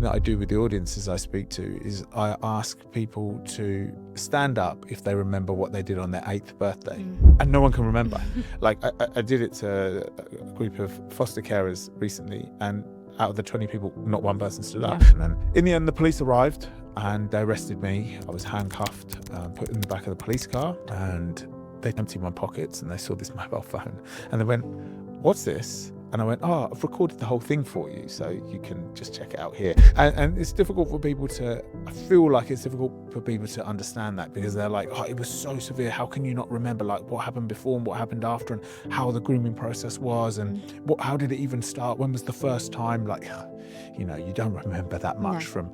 that I do with the audiences I speak to is I ask people to stand up if they remember what they did on their 8th birthday. And no one can remember. Like I did it to a group of foster carers recently, and out of the 20 people, not one person stood up. And then in the end, the police arrived and they arrested me. I was handcuffed, put in the back of the police car, and they emptied my pockets and they saw this mobile phone and they went, "What's this?" And I went, "Oh, I've recorded the whole thing for you, so you can just check it out here." And it's difficult for people to, I feel like it's difficult for people to understand that, because they're like, "Oh, it was so severe. How can you not remember like what happened before and what happened after, and how the grooming process was, and how did it even start? When was the first time?" Like, you know, you don't remember that much from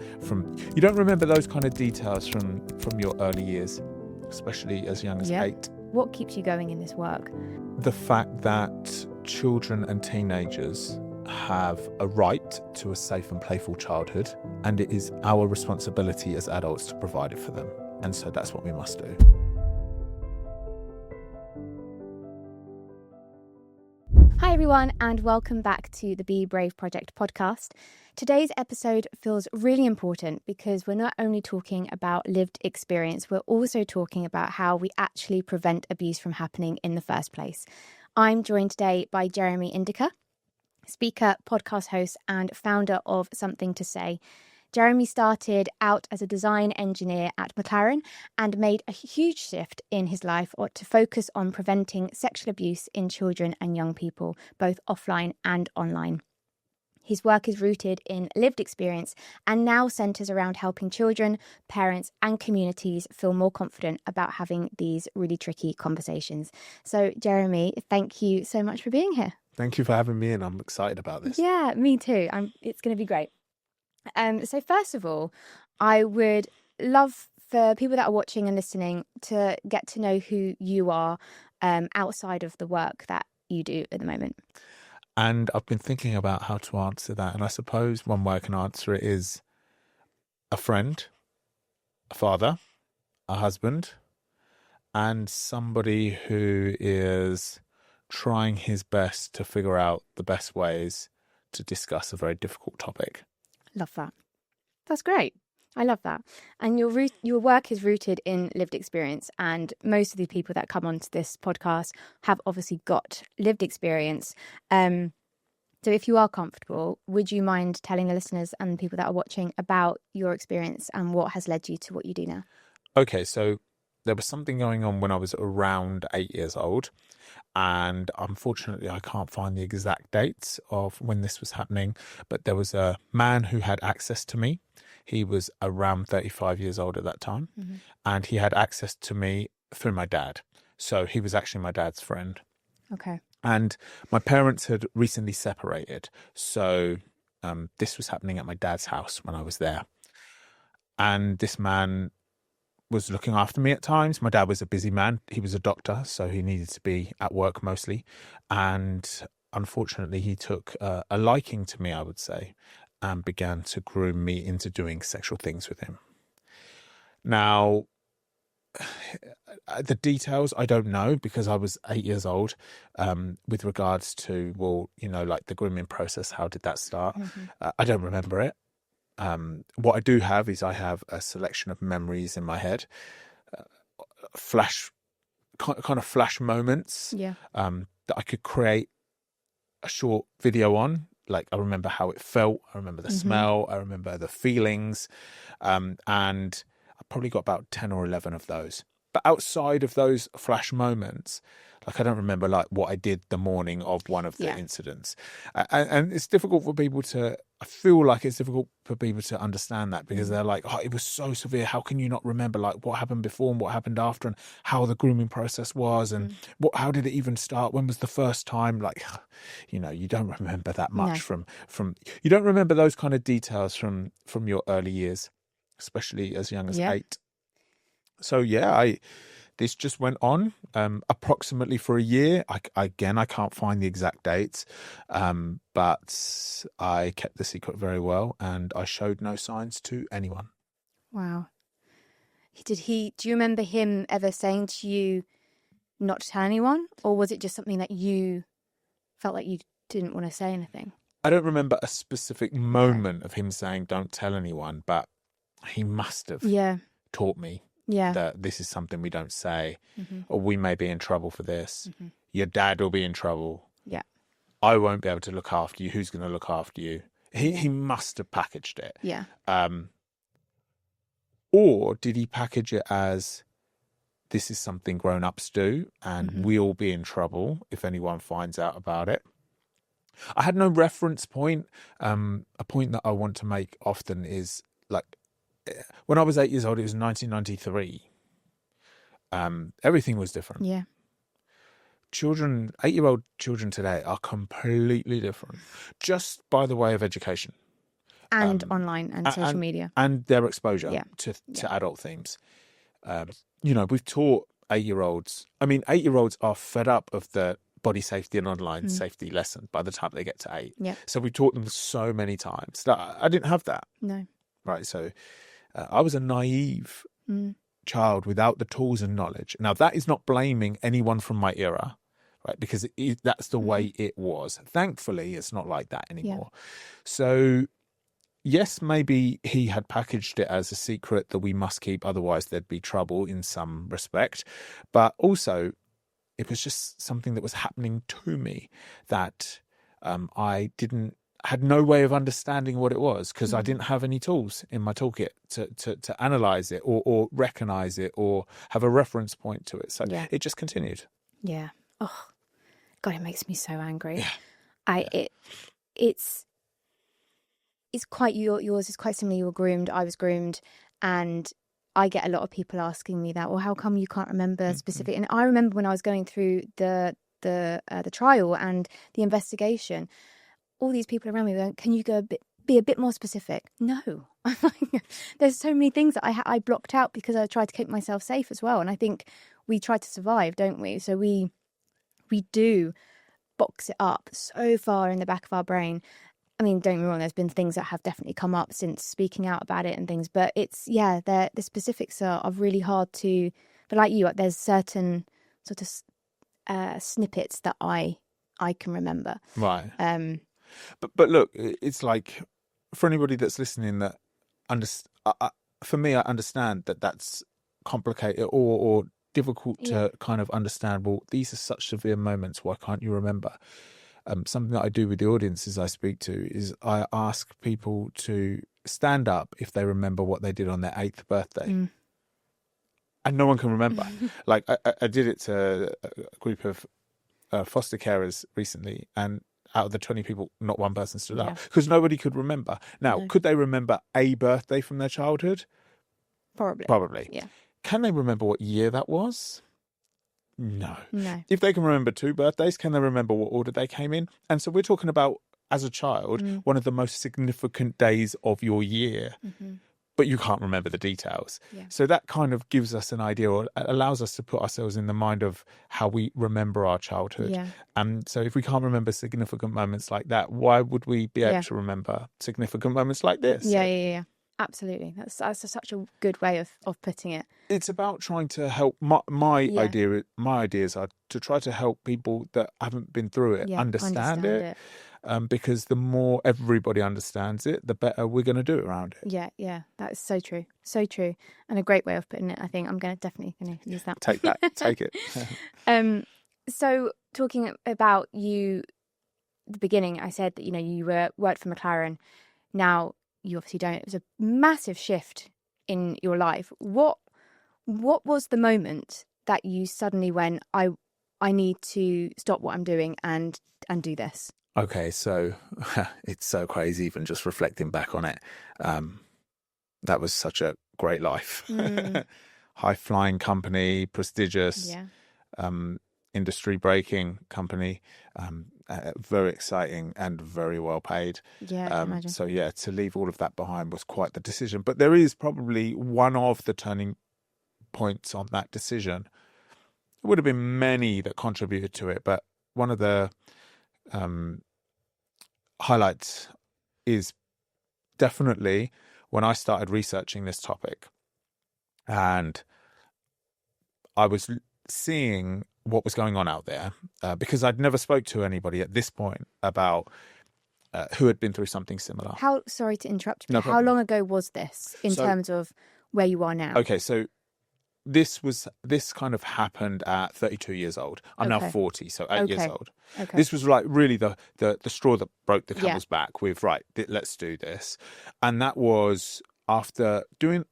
you don't remember those kind of details from your early years, especially as young as 8. What keeps you going in this work? The fact that children and teenagers have a right to a safe and playful childhood, and it is our responsibility as adults to provide it for them. And so that's what we must do. Hi everyone, and welcome back to the Be Brave Project podcast. Today's episode feels really important because we're not only talking about lived experience, we're also talking about how we actually prevent abuse from happening in the first place. I'm joined today by Jeremy Indika, speaker, podcast host, and founder of Something to Say. Jeremy started out as a design engineer at McLaren and made a huge shift in his life to focus on preventing sexual abuse in children and young people, both offline and online. His work is rooted in lived experience and now centres around helping children, parents and communities feel more confident about having these really tricky conversations. So, Jeremy, thank you so much for being here. Thank you for having me, and I'm excited about this. Yeah, me too. It's going to be great. So first of all, I would love for people that are watching and listening to get to know who you are outside of the work that you do at the moment. And I've been thinking about how to answer that. And I suppose one way I can answer it is a friend, a father, a husband, and somebody who is trying his best to figure out the best ways to discuss a very difficult topic. Love that. That's great. I love that. And your work is rooted in lived experience, and most of the people that come onto this podcast have obviously got lived experience. So if you are comfortable, would you mind telling the listeners and the people that are watching about your experience and what has led you to what you do now? Okay, so there was something going on when I was around 8 years old, and unfortunately I can't find the exact dates of when this was happening, but there was a man who had access to me. He was around 35 years old at that time, and he had access to me through my dad. So he was actually my dad's friend. Okay. And my parents had recently separated, so this was happening at my dad's house when I was there. And this man was looking after me at times. My dad was a busy man. He was a doctor, so he needed to be at work mostly. And unfortunately, he took a liking to me, I would say, and began to groom me into doing sexual things with him. Now, the details I don't know, because I was 8 years old, with regards to, well, you know, like the grooming process, how did that start? I don't remember it. What I do have is I have a selection of memories in my head, kind of flash moments that I could create a short video on. Like, I remember how it felt, I remember the smell, I remember the feelings, and I probably got about 10 or 11 of those. But outside of those flash moments, like, I don't remember like what I did the morning of one of the incidents. And it's difficult for people to, I feel like it's difficult for people to understand that, because they're like, "Oh, it was so severe. How can you not remember like what happened before and what happened after, and how the grooming process was, and how did it even start? When was the first time?" Like, you know, you don't remember that much from you don't remember those kind of details from your early years, especially as young as 8. So this just went on approximately for a year. I can't find the exact dates, but I kept the secret very well, and I showed no signs to anyone. Wow. Do you remember him ever saying to you not to tell anyone, or was it just something that you felt like you didn't want to say anything? I don't remember a specific moment of him saying, don't tell anyone, but he must have taught me that this is something we don't say, or we may be in trouble for this. Your dad will be in trouble. Yeah. I won't be able to look after you. Who's going to look after you? He must have packaged it. Yeah. Or did he package it as, this is something grown-ups do, and we'll be in trouble if anyone finds out about it? I had no reference point. A point that I want to make often is, like, when I was 8 years old, it was 1993. Everything was different. Yeah. 8-year-old children today are completely different, just by the way of education. And online and social media. And their exposure to adult themes. We've taught 8-year-olds. I mean, 8-year-olds are fed up of the body safety and online safety lesson by the time they get to 8. Yeah. So we taught them so many times. I didn't have that. No. Right. So I was a naive child without the tools and knowledge. Now, that is not blaming anyone from my era, right? Because that's the way it was. Thankfully, it's not like that anymore. Yeah. So yes, maybe he had packaged it as a secret that we must keep, otherwise there'd be trouble in some respect. But also, it was just something that was happening to me that I had no way of understanding what it was, because I didn't have any tools in my toolkit to analyze it or recognize it or have a reference point to it. So it just continued. Yeah. Oh, God, it makes me so angry. Yeah. It's quite, yours is quite similar. You were groomed, I was groomed, and I get a lot of people asking me that. Well, how come you can't remember specific? And I remember when I was going through the trial and the investigation, all these people around me were going, "Can you be a bit more specific?" No, there's so many things that I blocked out because I tried to keep myself safe as well. And I think we try to survive, don't we? So we do box it up so far in the back of our brain. I mean, don't get me wrong, there's been things that have definitely come up since speaking out about it and things, but it's, the specifics are really hard to, but like you, there's certain sort of snippets that I can remember. Right. But look, it's like, for anybody that's listening that, for me, I understand that that's complicated or difficult to kind of understand. Well, these are such severe moments, why can't you remember? Something that I do with the audiences I speak to is I ask people to stand up if they remember what they did on their 8th birthday. And no one can remember. Like I did it to a group of foster carers recently, and out of the 20 people, not one person stood up because nobody could remember. Now, could they remember a birthday from their childhood? Probably. Yeah. Can they remember what year that was? No. If they can remember 2 birthdays, can they remember what order they came in? And so we're talking about, as a child, one of the most significant days of your year, but you can't remember the details. Yeah. So that kind of gives us an idea, or allows us to put ourselves in the mind of how we remember our childhood. Yeah. And so if we can't remember significant moments like that, why would we be able to remember significant moments like this? Yeah. Absolutely. That's such a good way of putting it. It's about trying to help. My ideas are to try to help people that haven't been through it understand it. Because the more everybody understands it, the better we're going to do around it. Yeah. That's so true. So true. And a great way of putting it. I think I'm definitely going to use that. Take that. Take it. So talking about you, the beginning, I said that, you worked for McLaren. Now, you obviously don't. It was a massive shift in your life. What was the moment that you suddenly went, I need to stop what I'm doing and do this? Okay, so it's so crazy even just reflecting back on it. That was such a great life. High flying company, prestigious, industry breaking company. Very exciting and very well paid. Yeah, I can imagine. So to leave all of that behind was quite the decision. But there is probably one of the turning points on that decision. There would have been many that contributed to it, but one of the highlights is definitely when I started researching this topic, and I was seeing what was going on out there, because I'd never spoke to anybody at this point about who had been through something similar. Sorry to interrupt, but No how problem. long ago was this in terms of where you are now? Okay, so this kind of happened at 32 years old. I'm now 40, so 8 years old. Okay. This was like really the straw that broke the camel's back with, right, let's do this. And that was after doing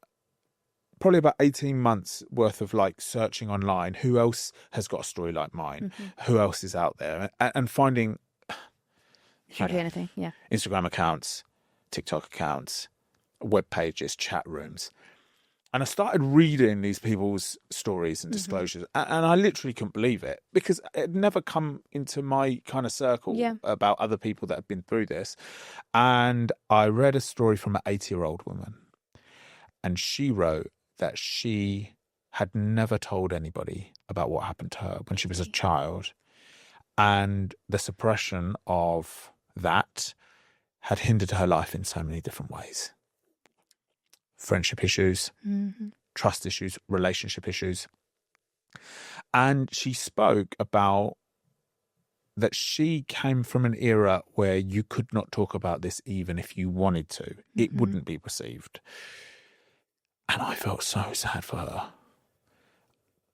probably about 18 months worth of like searching online. Who else has got a story like mine? Who else is out there? And finding hardly anything. Yeah. Instagram accounts, TikTok accounts, web pages, chat rooms. And I started reading these people's stories and disclosures, and I literally couldn't believe it, because it had never come into my kind of circle about other people that had been through this. And I read a story from an 80-year-old woman, and she wrote that she had never told anybody about what happened to her when she was a child, and the suppression of that had hindered her life in so many different ways. Friendship issues, trust issues, relationship issues. And she spoke about that she came from an era where you could not talk about this even if you wanted to. It wouldn't be received. And I felt so sad for her.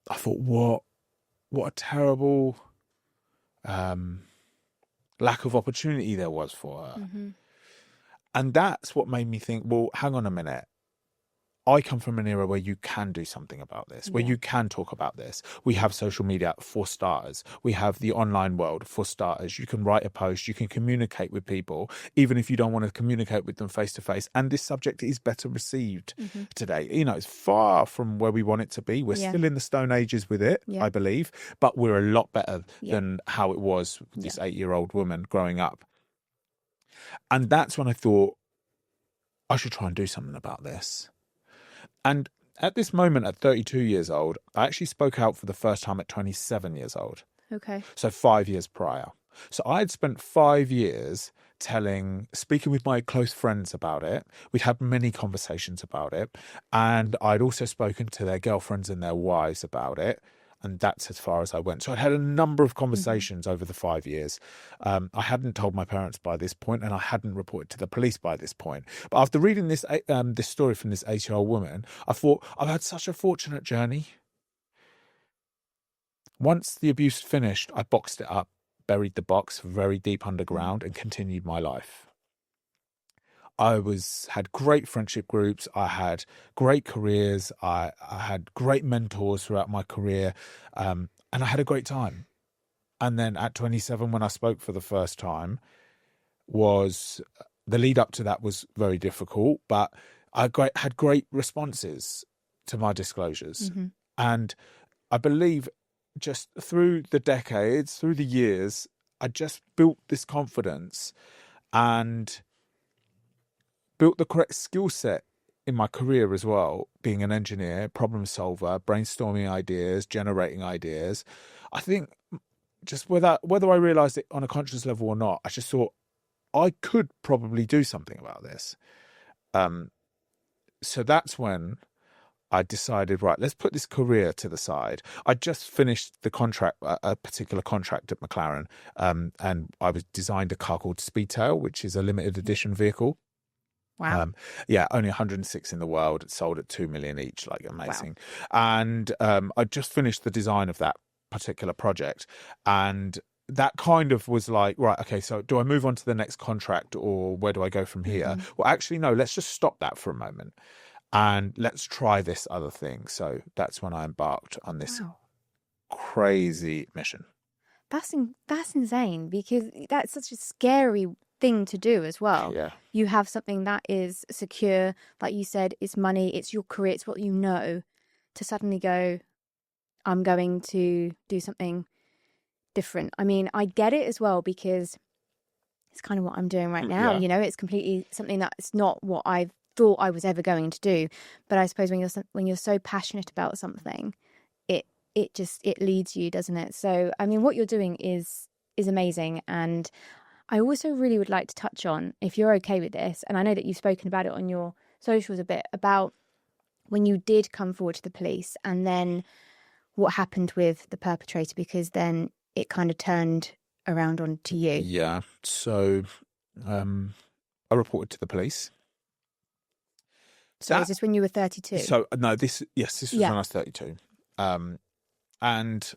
I thought, what a terrible lack of opportunity there was for her. And that's what made me think, well, hang on a minute. I come from an era where you can do something about this, where you can talk about this. We have social media for starters. We have the online world for starters. You can write a post, you can communicate with people, even if you don't want to communicate with them face to face. And this subject is better received today. You know, it's far from where we want it to be. We're still in the Stone Ages with it, I believe, but we're a lot better than how it was with this 8-year-old woman growing up. And that's when I thought, I should try and do something about this. And at this moment, at 32 years old, I actually spoke out for the first time at 27 years old. Okay. So 5 years prior. So I had spent 5 years speaking with my close friends about it. We'd had many conversations about it. And I'd also spoken to their girlfriends and their wives about it. And that's as far as I went. So I'd had a number of conversations over the 5 years. I hadn't told my parents by this point, and I hadn't reported to the police by this point. But after reading this story from this 8-year-old woman, I thought, I've had such a fortunate journey. Once the abuse finished, I boxed it up, buried the box very deep underground, and continued my life. I had great friendship groups. I had great careers. I had great mentors throughout my career, and I had a great time. And then at 27, when I spoke for the first time, the lead up to that was very difficult, but I had great responses to my disclosures. And I believe just through the decades, through the years, I just built this confidence and built the correct skill set in my career as well, being an engineer, problem solver, brainstorming ideas, generating ideas. I think just whether I realised it on a conscious level or not, I just thought I could probably do something about this. So that's when I decided, right, let's put this career to the side. I just finished the contract, a particular contract at McLaren, and I designed a car called Speedtail, which is a limited edition vehicle. Wow. Only 106 in the world. It sold at 2 million each, like amazing. Wow. And I just finished the design of that particular project. And that kind of was like, right, okay, so do I move on to the next contract, or where do I go from here? Well, actually, no, let's just stop that for a moment and let's try this other thing. So that's when I embarked on this crazy mission. That's insane, because that's such a scary thing to do as well. Yeah. You have something that is secure, like you said, it's money, it's your career, it's what you know, to suddenly go, I'm going to do something different. I mean, I get it as well, because it's kind of what I'm doing right now. You know, it's completely something that's not what I thought I was ever going to do. But I suppose when you're so passionate about something, it leads you, doesn't it? So I mean, what you're doing is amazing. And I also really would like to touch on, if you're okay with this, and I know that you've spoken about it on your socials a bit, about when you did come forward to the police and then what happened with the perpetrator, because then it kind of turned around onto you. Yeah. So I reported to the police. So is this when you were 32? So no, this was when I was 32, and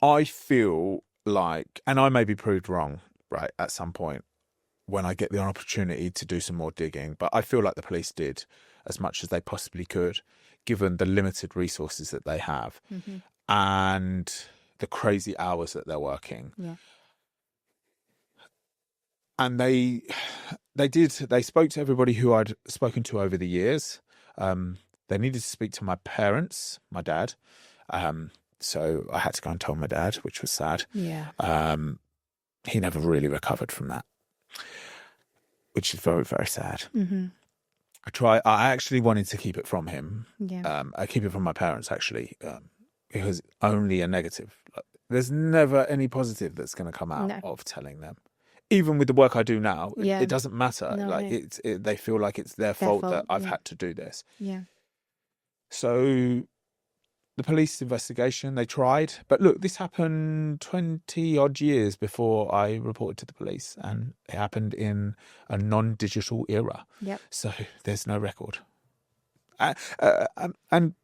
I feel like, and I may be proved wrong, right, at some point when I get the opportunity to do some more digging, but I feel like the police did as much as they possibly could, given the limited resources that they have and the crazy hours that they're working. Yeah. And they spoke to everybody who I'd spoken to over the years. They needed to speak to my parents, my dad. So I had to go and tell my dad, which was sad. Yeah. He never really recovered from that, which is very, very sad. Mm-hmm. I actually wanted to keep it from him. Yeah. I keep it from my parents, actually, because only a negative. There's never any positive that's going to come out of telling them. Even with the work I do now, it doesn't matter. They feel like it's their fault that I've had to do this. Yeah. So the police investigation, they tried. But look, this happened 20 odd years before I reported to the police, and it happened in a non-digital era. Yep. So there's no record. And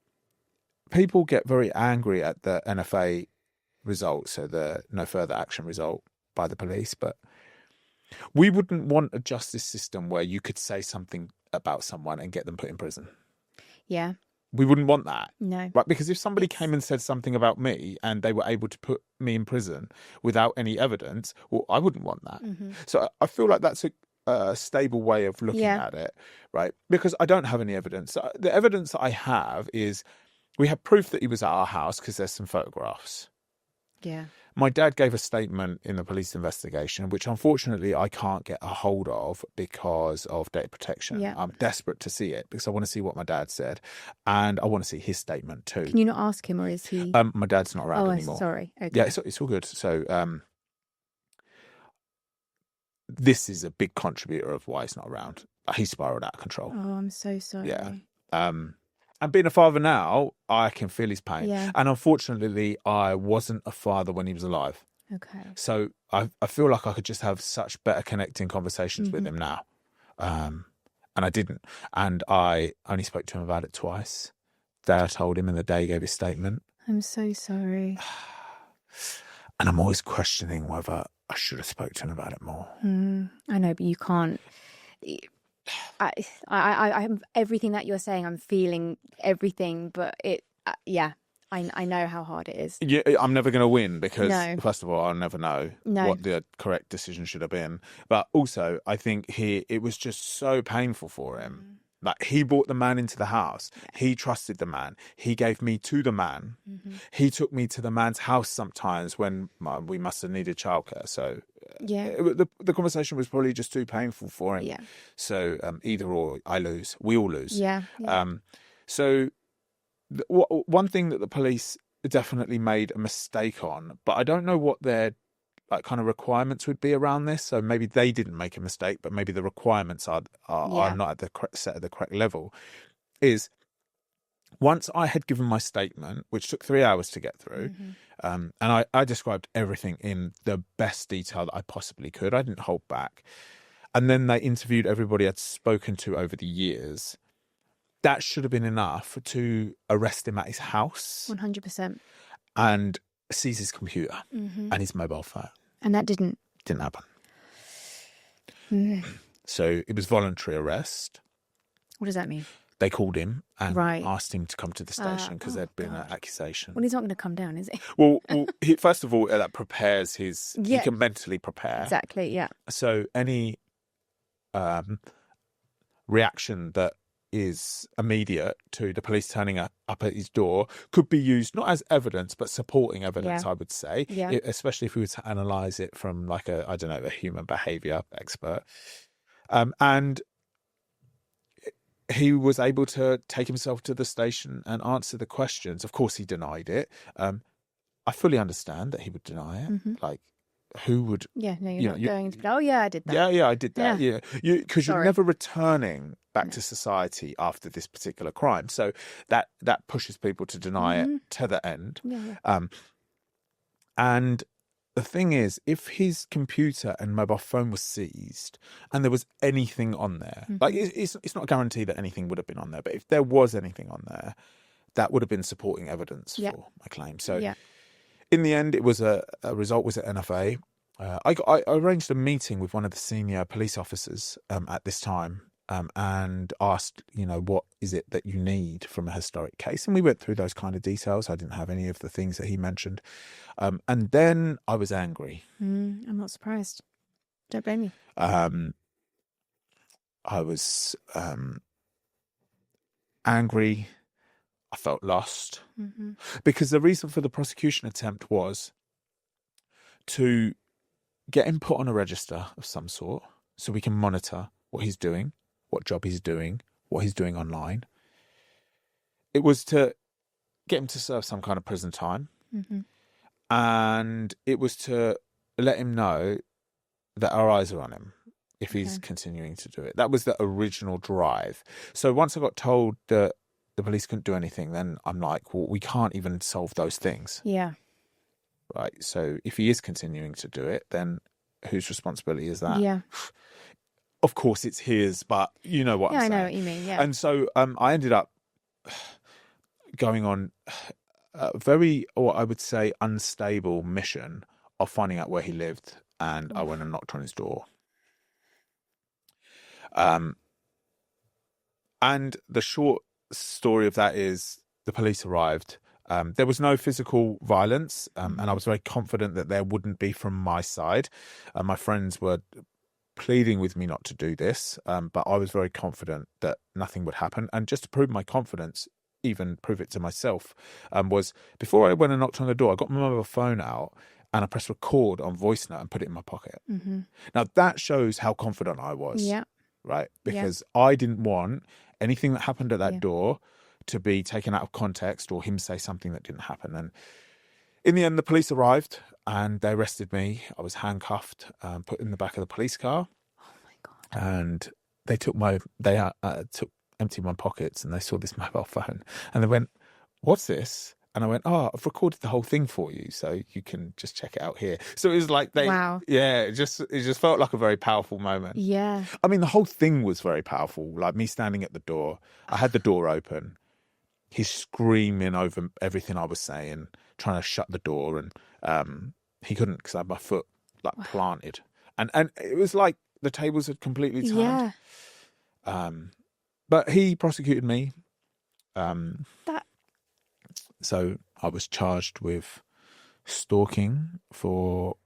people get very angry at the NFA result, so the no further action result by the police. But we wouldn't want a justice system where you could say something about someone and get them put in prison. Yeah. We wouldn't want that. No. Right? Because if somebody came and said something about me and they were able to put me in prison without any evidence, well, I wouldn't want that. Mm-hmm. So I feel like that's a stable way of looking at it, right? Because I don't have any evidence. The evidence that I have is we have proof that he was at our house because there's some photographs. Yeah. My dad gave a statement in the police investigation, which unfortunately I can't get a hold of because of data protection. Yeah. I'm desperate to see it because I want to see what my dad said, and I want to see his statement too. Can you not ask him, or is he? My dad's not around anymore. Sorry. Okay. Yeah, it's all good. So this is a big contributor of why he's not around. He spiraled out of control. Oh, I'm so sorry. Yeah. And being a father now, I can feel his pain. Yeah. And unfortunately, I wasn't a father when he was alive. Okay. So I feel like I could just have such better connecting conversations with him now. And I didn't. And I only spoke to him about it twice. The day I told him and the day he gave his statement. I'm so sorry. And I'm always questioning whether I should have spoke to him about it more. I know, but you can't. I'm everything that you're saying. I'm feeling everything, but I know how hard it is. Yeah, I'm never going to win because, first of all, I'll never know what the correct decision should have been. But also, I think it was just so painful for him. Like, he brought the man into the house. Yeah. He trusted the man. He gave me to the man. Mm-hmm. He took me to the man's house sometimes when we must have needed childcare. So the conversation was probably just too painful for him. Yeah. So either or, I lose. We all lose. Yeah. So one thing that the police definitely made a mistake on, but I don't know what their kind of requirements would be around this. So maybe they didn't make a mistake, but maybe the requirements are not at the set at the correct level. Is once I had given my statement, which took 3 hours to get through, and I described everything in the best detail that I possibly could. I didn't hold back. And then they interviewed everybody I'd spoken to over the years. That should have been enough to arrest him at his house. 100%. And seize his computer and his mobile phone. And that didn't happen. So it was voluntary arrest. What does that mean? They called him and asked him to come to the station because there'd been an accusation. Well, he's not going to come down, is he? Well, first of all, that prepares his... He can mentally prepare. Exactly, yeah. So any reaction that is immediate to the police turning up at his door could be used not as evidence but supporting evidence, I would say, especially if we were to analyse it from like a human behaviour expert. And he was able to take himself to the station and answer the questions. Of course, he denied it. I fully understand that he would deny it. Like, who would... Yeah, no, you're not going to... Oh, yeah, I did that. Yeah, I did that. Yeah, because you're never returning back to society after this particular crime. So that pushes people to deny it to the end. Yeah. And the thing is, if his computer and mobile phone was seized and there was anything on there, like it's not a guarantee that anything would have been on there, but if there was anything on there, that would have been supporting evidence for my claim. So in the end, it was a result was at NFA. I arranged a meeting with one of the senior police officers at this time and asked, what is it that you need from a historic case? And we went through those kind of details. I didn't have any of the things that he mentioned. And then I was angry. I'm not surprised. Don't blame you. I was angry. I felt lost. Because the reason for the prosecution attempt was to get him put on a register of some sort so we can monitor what he's doing, what job he's doing, what he's doing online. It was to get him to serve some kind of prison time. And it was to let him know that our eyes are on him if he's continuing to do it. That was the original drive. So once I got told that the police couldn't do anything, then I'm like, well, we can't even solve those things. Yeah. Right. So if he is continuing to do it, then whose responsibility is that? Yeah. Of course it's his, but you know what I'm saying. I know what you mean, yeah. And so I ended up going on a very, or I would say, unstable mission of finding out where he lived. And I went and knocked on his door. And the short story of that is the police arrived. There was no physical violence, and I was very confident that there wouldn't be from my side. My friends were pleading with me not to do this, but I was very confident that nothing would happen. And just to prove my confidence, even prove it to myself, was before I went and knocked on the door, I got my mobile phone out and I pressed record on voice note and put it in my pocket. Now that shows how confident I was. Yeah. Right? Because I didn't want anything that happened at that door to be taken out of context or him say something that didn't happen. And in the end, the police arrived and they arrested me. I was handcuffed, put in the back of the police car. Oh my God. And they emptied my pockets and they saw this mobile phone and they went, "What's this?" And I went, "Oh, I've recorded the whole thing for you, so you can just check it out here." So it was like it just felt like a very powerful moment. Yeah. I mean, the whole thing was very powerful. Like me standing at the door, I had the door open. He's screaming over everything I was saying, trying to shut the door, and he couldn't because I had my foot planted, and it was like the tables had completely turned. Yeah. But he prosecuted me. That. So I was charged with stalking for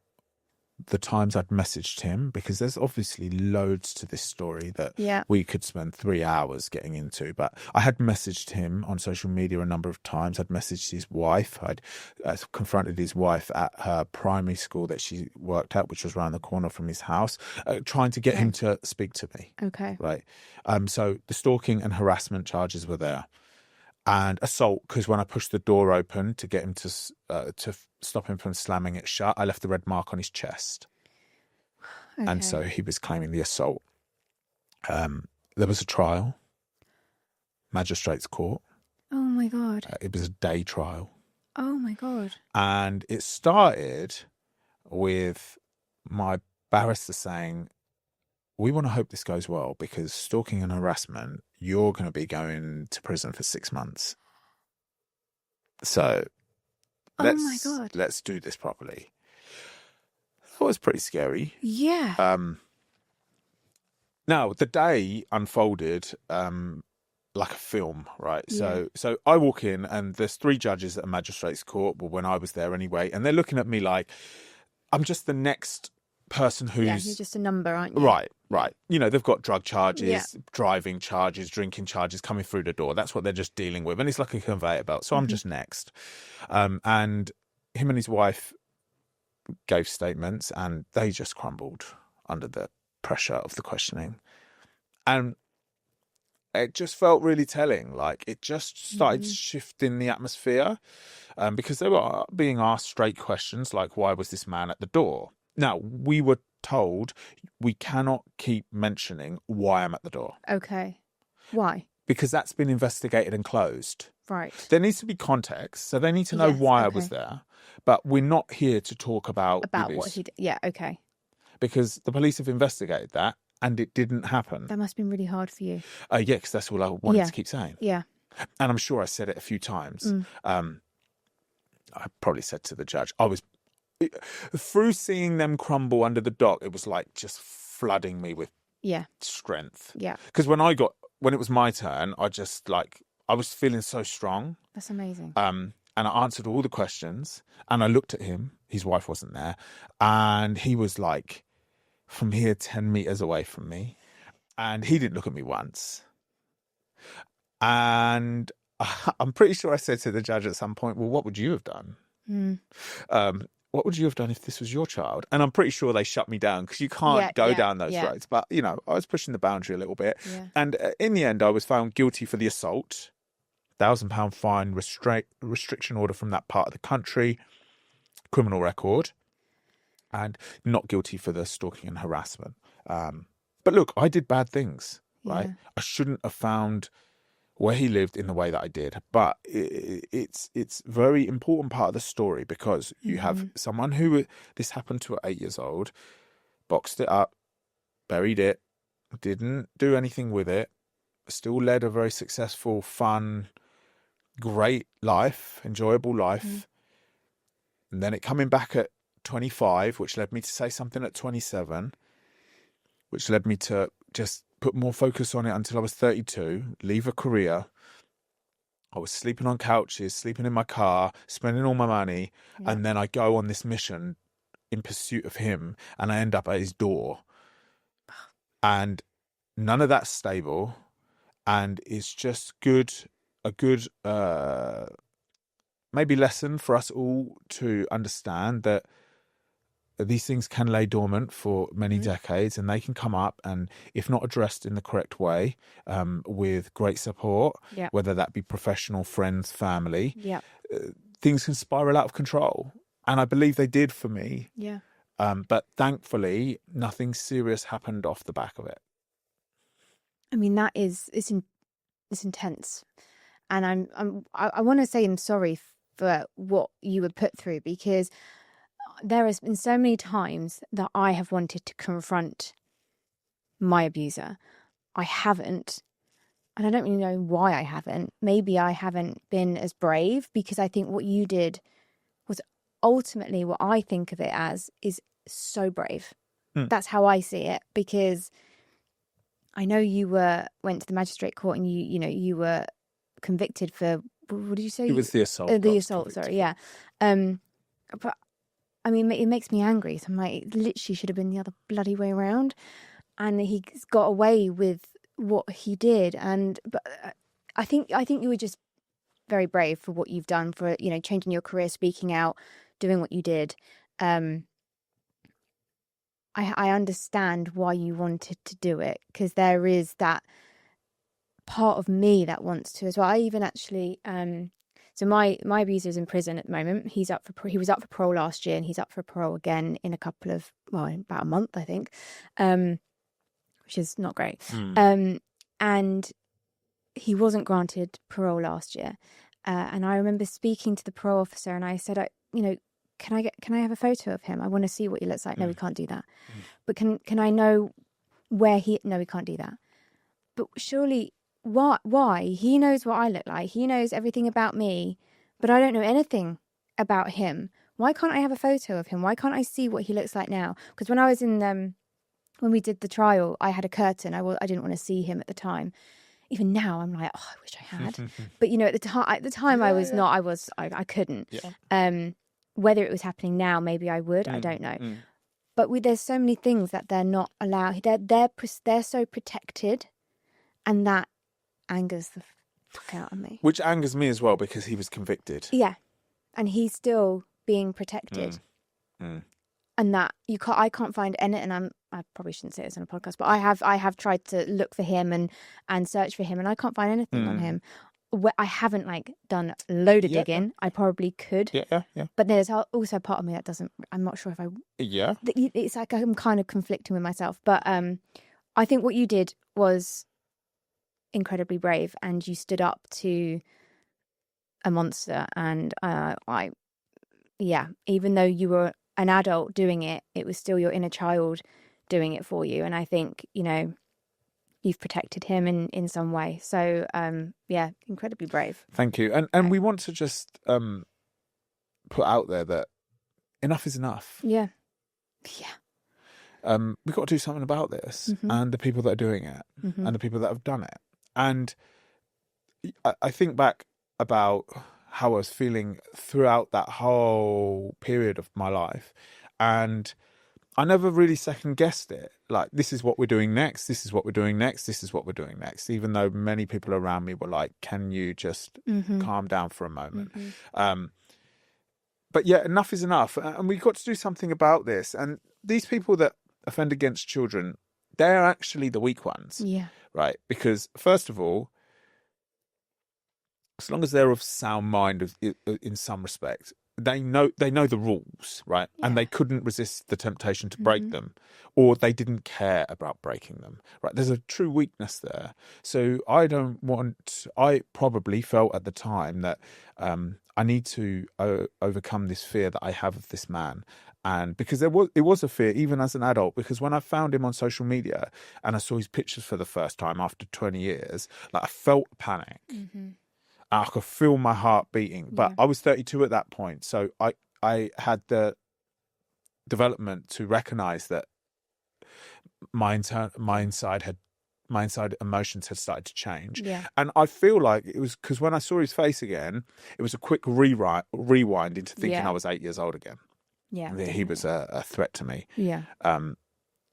the times I'd messaged him, because there's obviously loads to this story that we could spend 3 hours getting into. But I had messaged him on social media a number of times. I'd messaged his wife. I'd confronted his wife at her primary school that she worked at, which was around the corner from his house, trying to get him to speak to me. Okay. Right. So the stalking and harassment charges were there. And assault, because when I pushed the door open to get him to stop him from slamming it shut, I left the red mark on his chest. Okay. And so he was claiming the assault. There was a trial, magistrate's court. Oh my God. It was a day trial. Oh my God. And it started with my barrister saying, "We want to hope this goes well, because stalking and harassment, you're going to be going to prison for 6 months. So let's do this properly." That was pretty scary. Yeah. Now, the day unfolded like a film, right? Yeah. So I walk in and there's 3 judges at a magistrate's court, well, when I was there anyway, and they're looking at me like I'm just the next person who's... Yeah, you're just a number, aren't you? Right. They've got drug charges, driving charges, drinking charges coming through the door. That's what they're just dealing with. And it's like a conveyor belt. So I'm just next. And him and his wife gave statements and they just crumbled under the pressure of the questioning. And it just felt really telling. Like, it just started shifting the atmosphere because they were being asked straight questions like, why was this man at the door? Now, we were told we cannot keep mentioning why I'm at the door. Okay. Why? because that's been investigated and closed. Right. There needs to be context, so they need to know why I was there. But we're not here to talk about what he did. Yeah, okay. Because the police have investigated that, and it didn't happen. That must have been really hard for you. Yeah, because that's all I wanted to keep saying. Yeah. And I'm sure I said it a few times. I probably said to the judge, through seeing them crumble under the dock, it was like just flooding me with strength. Yeah. Because when it was my turn, I was feeling so strong. That's amazing. And I answered all the questions, and I looked at him. His wife wasn't there. And he was like from here 10 meters away from me. And he didn't look at me once. And I'm pretty sure I said to the judge at some point, well, what would you have done? What would you have done if this was your child? And I'm pretty sure they shut me down because you can't go down those roads. But, I was pushing the boundary a little bit. Yeah. And in the end, I was found guilty for the assault, £1,000 fine, restriction order from that part of the country, criminal record, and not guilty for the stalking and harassment. But look, I did bad things, right? I shouldn't have found where he lived in the way that I did. But it's very important part of the story because you have someone who, this happened to at 8 years old, boxed it up, buried it, didn't do anything with it, still led a very successful, fun, great life, enjoyable life. And then it coming back at 25, which led me to say something at 27, which led me to just put more focus on it until I was 32, leave a career. I was sleeping on couches, sleeping in my car, spending all my money. Yeah. And then I go on this mission in pursuit of him and I end up at his door. And none of that's stable. And it's just a good maybe lesson for us all to understand that these things can lay dormant for many decades and they can come up, and if not addressed in the correct way, with great support, whether that be professional, friends, family, things can spiral out of control. And I believe they did for me. Yeah. But thankfully, nothing serious happened off the back of it. I mean, it's intense. And I want to say I'm sorry for what you were put through, because there has been so many times that I have wanted to confront my abuser. I haven't. And I don't really know why I haven't. Maybe I haven't been as brave, because I think what you did was ultimately, what I think of it as, is so brave. That's how I see it, because I know you went to the magistrate court and you were convicted for, what did you say? It was the assault. The assault, sorry, yeah. But I mean, it makes me angry. So I'm like, it literally should have been the other bloody way around. And he got away with what he did. But I think you were just very brave for what you've done, for, changing your career, speaking out, doing what you did. I understand why you wanted to do it, because there is that part of me that wants to as well. I even actually, so my abuser is in prison at the moment. He was up for parole last year, and he's up for parole again in about a month, I think, which is not great. And he wasn't granted parole last year. And I remember speaking to the parole officer, and I said, can I have a photo of him? I want to see what he looks like. No, we can't do that. But can I know where no, we can't do that. But surely, why? He knows what I look like. He knows everything about me, but I don't know anything about him. Why can't I have a photo of him? Why can't I see what he looks like now? Because when I was when we did the trial, I had a curtain. I didn't want to see him at the time. Even now, I'm like, I wish I had. But at the time, I couldn't. Yeah. Whether it was happening now, maybe I would. I don't know. But there's so many things that they're not allowed. They're so protected, and that angers the fuck out of me. Which angers me as well, because he was convicted. Yeah, and he's still being protected. And that I can't find any. And I probably shouldn't say this on a podcast, but I have tried to look for him and search for him, and I can't find anything on him. I haven't done a load of digging. I probably could. Yeah. But there's also a part of me that doesn't. I'm not sure if I. Yeah. It's like I'm kind of conflicting with myself. But I think what you did was incredibly brave, and you stood up to a monster. And even though you were an adult doing it, it was still your inner child doing it for you. And I think, you've protected him in some way. So, incredibly brave. Thank you. And we want to just put out there that enough is enough. Yeah. Yeah. We've got to do something about this, Mm-hmm. and the people that are doing it, Mm-hmm. and the people that have done it. And I think back about how I was feeling throughout that whole period of my life, and I never really second guessed it. Like, this is what we're doing next. This is what we're doing next. This is what we're doing next. Even though many people around me were like, "Can you just calm down for a moment?" Mm-hmm. But yeah, enough is enough, and we've got to do something about this. And these people that offend against children, they're actually the weak ones. Yeah. Right? Because first of all, as long as they're of sound mind in some respect, they know the rules, right? Yeah. And they couldn't resist the temptation to break them, or they didn't care about breaking them, right? There's a true weakness there. So I probably felt at the time that I need to overcome this fear that I have of this man. And because it was a fear, even as an adult, because when I found him on social media and I saw his pictures for the first time after 20 years, like, I felt panic. Mm-hmm. I could feel my heart beating, but I was 32 at that point. So I had the development to recognize that my inside emotions had started to change. Yeah. And I feel like it was because when I saw his face again, it was a quick rewind into thinking I was 8 years old again. Yeah. That he was a threat to me. Yeah.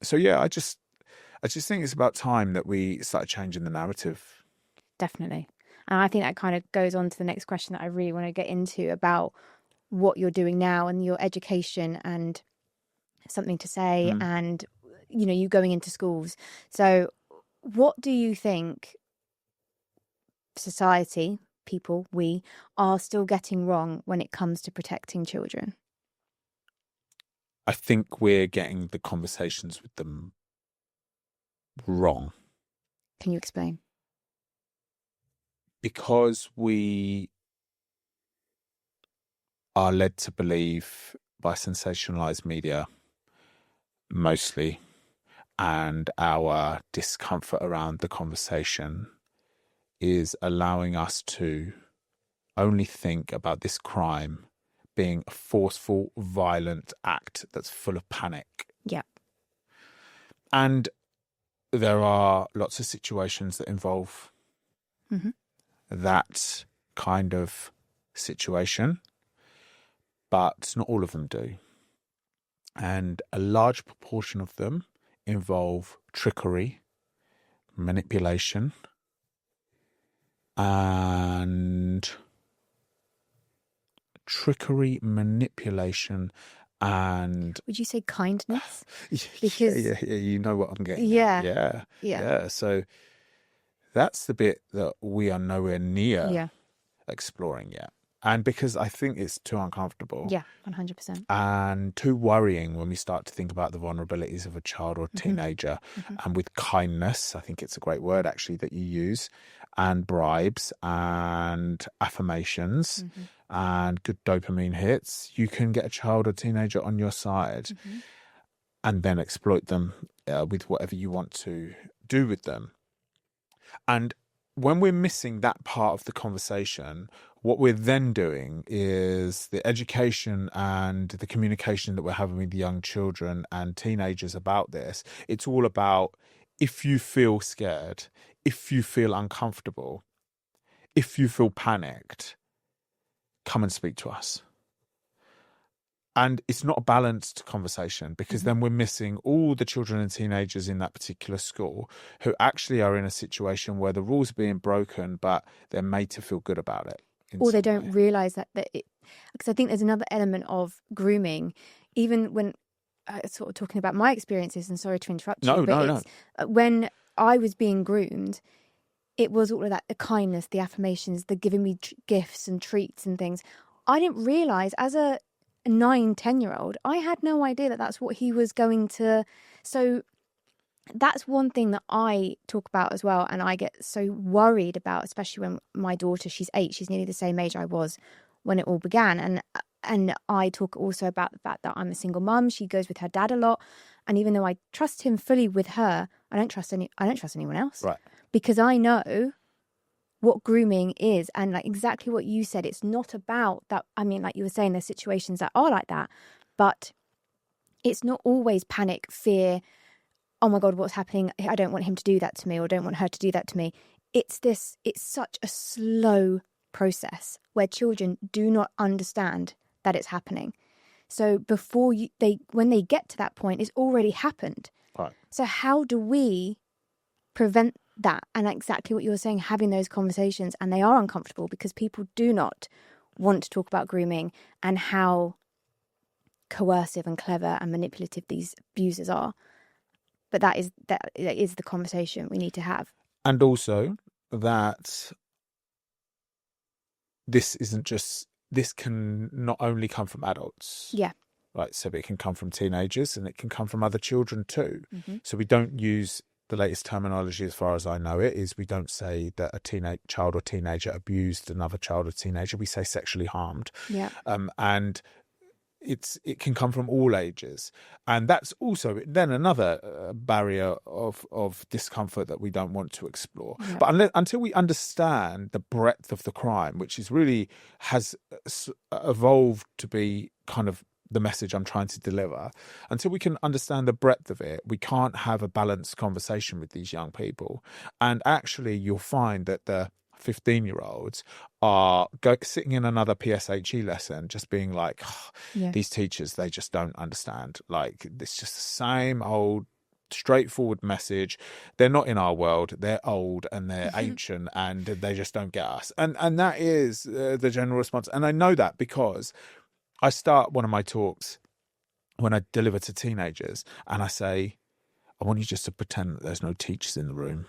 So yeah, I just think it's about time that we started changing the narrative. Definitely. And I think that kind of goes on to the next question that I really want to get into about what you're doing now and your education and something to say and, you going into schools. So what do you think society, people, we are still getting wrong when it comes to protecting children? I think we're getting the conversations with them wrong. Can you explain? Because we are led to believe by sensationalized media, mostly, and our discomfort around the conversation is allowing us to only think about this crime being a forceful, violent act that's full of panic. Yeah. And there are lots of situations that involve that kind of situation, but not all of them do. And a large proportion of them involve trickery, manipulation, and would you say kindness? Because yeah, you know what I'm getting at. Yeah. So that's the bit that we are nowhere near exploring yet. And because I think it's too uncomfortable. Yeah, 100%. And too worrying when we start to think about the vulnerabilities of a child or a teenager. And with kindness, I think it's a great word actually that you use, and bribes and affirmations and good dopamine hits, you can get a child or teenager on your side and then exploit them with whatever you want to do with them. And when we're missing that part of the conversation, what we're then doing is the education and the communication that we're having with young children and teenagers about this. It's all about, if you feel scared, if you feel uncomfortable, if you feel panicked, come and speak to us. And it's not a balanced conversation, because then we're missing all the children and teenagers in that particular school who actually are in a situation where the rules are being broken, but they're made to feel good about it. Or they don't realise that because I think there's another element of grooming, even when sort of talking about my experiences, and sorry to interrupt you, but when I was being groomed, it was all of that, the kindness, the affirmations, the giving me gifts and treats and things. I didn't realise as a 9-10-year-old, I had no idea that that's what he was going to. So that's one thing that I talk about as well, and I get so worried about, especially when my daughter, she's 8, she's nearly the same age I was when it all began, and I talk also about the fact that I'm a single mum. She goes with her dad a lot, and even though I trust him fully with her, I don't trust anyone else, Right. because I know what grooming is, and like exactly what you said. It's not about that. I mean, like you were saying, there's situations that are like that, but it's not always panic, fear. Oh my God, what's happening? I don't want him to do that to me, or don't want her to do that to me. It's such a slow process where children do not understand that it's happening. So when they get to that point, it's already happened. Right. So how do we prevent that? And exactly what you were saying, having those conversations, and they are uncomfortable because people do not want to talk about grooming and how coercive and clever and manipulative these abusers are. But that is the conversation we need to have. And also that this can not only come from adults. Yeah. Right. So it can come from teenagers, and it can come from other children too. Mm-hmm. So we don't use the latest terminology, as far as I know it, is we don't say that a teenage child or teenager abused another child or teenager. We say sexually harmed. Yeah. And it can come from all ages, and that's also then another barrier of discomfort that we don't want to explore. Yeah. But until we understand the breadth of the crime, which is really has evolved to be kind of the message I'm trying to deliver, until we can understand the breadth of it, we can't have a balanced conversation with these young people. And actually, you'll find that the 15-year-olds are sitting in another PSHE lesson just being like, these teachers, they just don't understand. Like, it's just the same old straightforward message. They're not in our world. They're old and they're ancient, and they just don't get us. And that is the general response. And I know that because I start one of my talks when I deliver to teenagers, and I say, I want you just to pretend that there's no teachers in the room.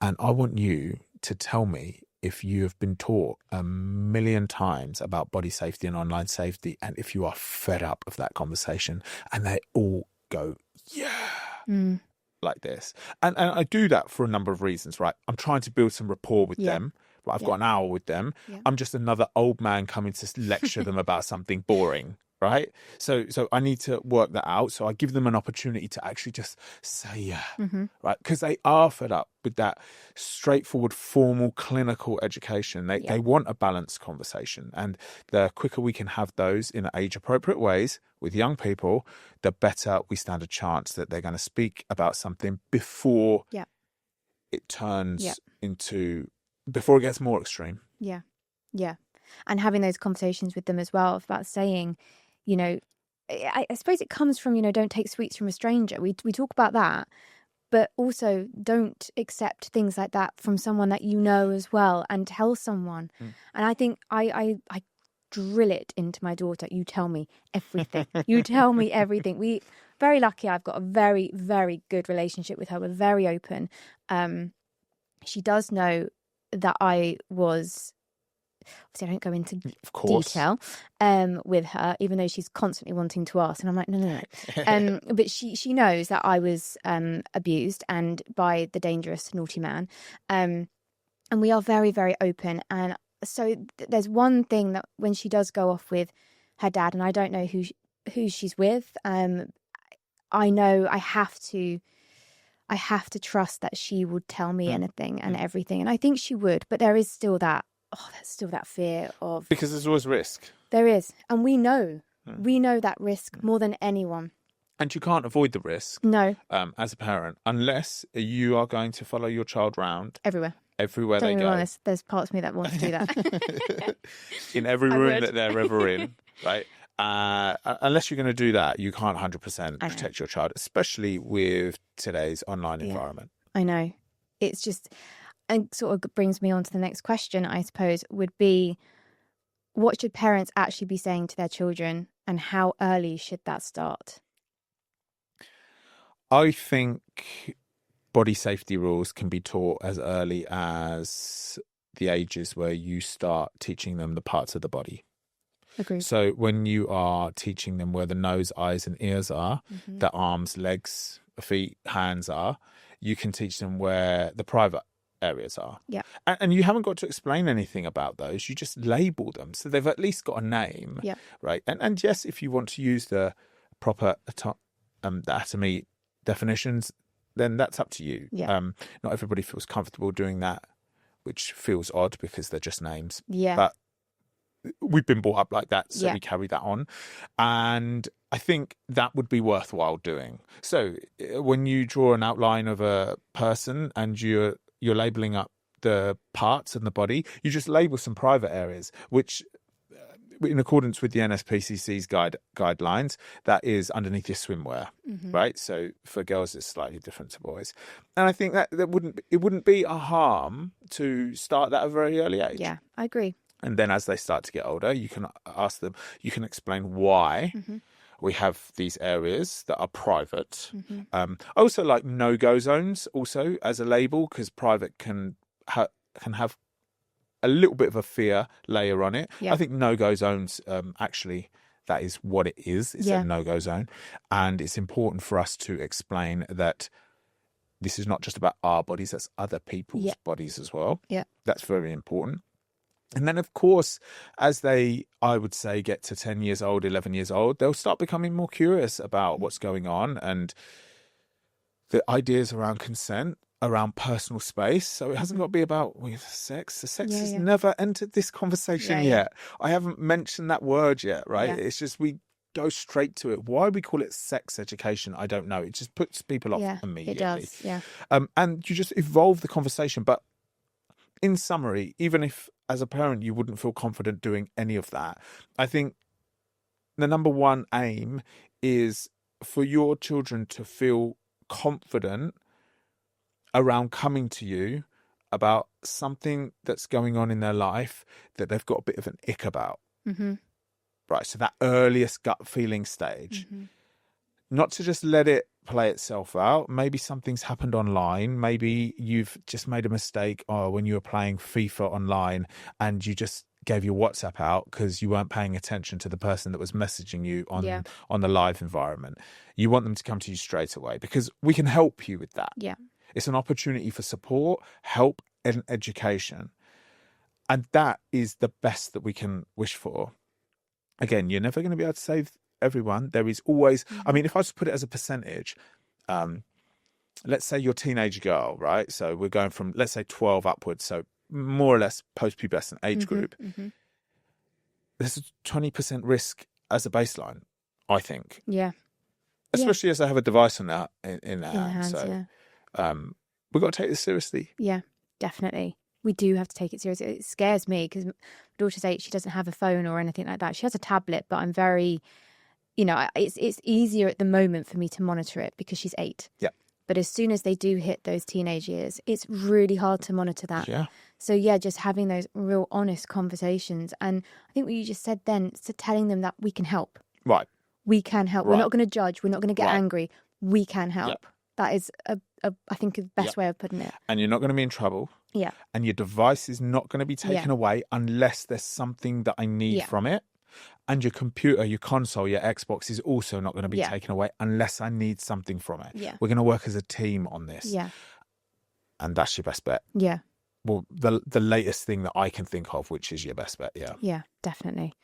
And I want you to tell me if you have been taught 1,000,000 times about body safety and online safety, and if you are fed up of that conversation. And they all go, like this. And I do that for a number of reasons, right? I'm trying to build some rapport with them. Right? I've got an hour with them. Yeah. I'm just another old man coming to lecture them about something boring. Right. So I need to work that out. So I give them an opportunity to actually just say, right. Because they are fed up with that straightforward, formal, clinical education. They want a balanced conversation. And the quicker we can have those in age appropriate ways with young people, the better we stand a chance that they're going to speak about something before it turns before it gets more extreme. Yeah. Yeah. And having those conversations with them as well about saying, you know, I suppose it comes from, don't take sweets from a stranger. We talk about that, but also don't accept things like that from someone that you know as well, and tell someone. And I think I drill it into my daughter. You tell me everything. You tell me everything. We very lucky. I've got a very, very good relationship with her. We're very open. She does know that I was... Obviously, I don't go into detail with her, even though she's constantly wanting to ask. And I'm like, no. But she knows that I was abused, and by the dangerous, naughty man. And we are very, very open. And so there's one thing that when she does go off with her dad, and I don't know who she's with, I know I have to trust that she would tell me anything and everything. And I think she would, but there is still that. There's still that fear of... Because there's always risk. There is. And we know. We know that risk more than anyone. And you can't avoid the risk. No. As a parent, unless you are going to follow your child round. Everywhere Don't they go. Honest, there's parts of me that wants to do that. In every room that they're ever in, right? Unless you're going to do that, you can't 100% protect your child, especially with today's online environment. I know. It's just... And sort of brings me on to the next question, I suppose, would be, what should parents actually be saying to their children, and how early should that start? I think body safety rules can be taught as early as the ages where you start teaching them the parts of the body. Agreed. So when you are teaching them where the nose, eyes and ears are, the arms, legs, feet, hands are, you can teach them where the private areas are. Yeah. And you haven't got to explain anything about those. You just label them. So they've at least got a name. Yeah. Right. And yes, if you want to use the proper the atomy definitions, then that's up to you. Yeah. Not everybody feels comfortable doing that, which feels odd because they're just names. Yeah. But we've been brought up like that, so Yeah. we carry that on. And I think that would be worthwhile doing. So when you draw an outline of a person and you're labeling up the parts and the body, you just label some private areas, which in accordance with the NSPCC's guidelines, that is underneath your swimwear, right? So for girls, it's slightly different to boys. And I think that it wouldn't be a harm to start that at a very early age. Yeah, I agree. And then as they start to get older, you can ask them, you can explain why we have these areas that are private. I also like no-go zones also as a label, because private can have a little bit of a fear layer on it. Yeah. I think no-go zones, actually, that is what it is. It's a no-go zone. And it's important for us to explain that this is not just about our bodies, that's other people's bodies as well. Yeah. That's very important. And then, of course, as they, I would say, get to 10 years old, 11 years old, they'll start becoming more curious about what's going on and the ideas around consent, around personal space. So it hasn't got to be about sex. The sex has never entered this conversation yet. I haven't mentioned that word yet, right? It's just we go straight to it. Why we call it sex education, I don't know. It just puts people off immediately. It does, yeah. And you just evolve the conversation. But in summary, even if as a parent you wouldn't feel confident doing any of that, I think the number one aim is for your children to feel confident around coming to you about something that's going on in their life that they've got a bit of an ick about. Right, so that earliest gut feeling stage. Not to just let it play itself out. Maybe something's happened online. Maybe you've just made a mistake when you were playing FIFA online and you just gave your WhatsApp out because you weren't paying attention to the person that was messaging you on the live environment. You want them to come to you straight away because we can help you with that. Yeah. It's an opportunity for support, help, and education. And that is the best that we can wish for. Again, you're never going to be able to save everyone. There is always, I mean, if I was to put it as a percentage, let's say you're a teenage girl, right? So we're going from, let's say 12 upwards. So more or less post-pubescent age group. There's a 20% risk as a baseline, I think. Yeah. Especially as they have a device on that in their hands. So we've got to take this seriously. Yeah, definitely. We do have to take it seriously. It scares me because my daughter's 8. She doesn't have a phone or anything like that. She has a tablet, but I'm very, it's easier at the moment for me to monitor it because she's 8. Yeah. But as soon as they do hit those teenage years, it's really hard to monitor that. Yeah. So just having those real honest conversations. And I think what you just said then, so telling them that we can help. Right. We can help. Right. We're not going to judge. We're not going to get angry. We can help. Yep. That is, I think, the best way of putting it. And you're not going to be in trouble. Yeah. And your device is not going to be taken away unless there's something that I need from it. And your computer, your console, your Xbox is also not going to be taken away unless I need something from it. Yeah. We're going to work as a team on this. Yeah. And that's your best bet. Yeah. Well, the latest thing that I can think of, which is your best bet. Yeah. Yeah, definitely.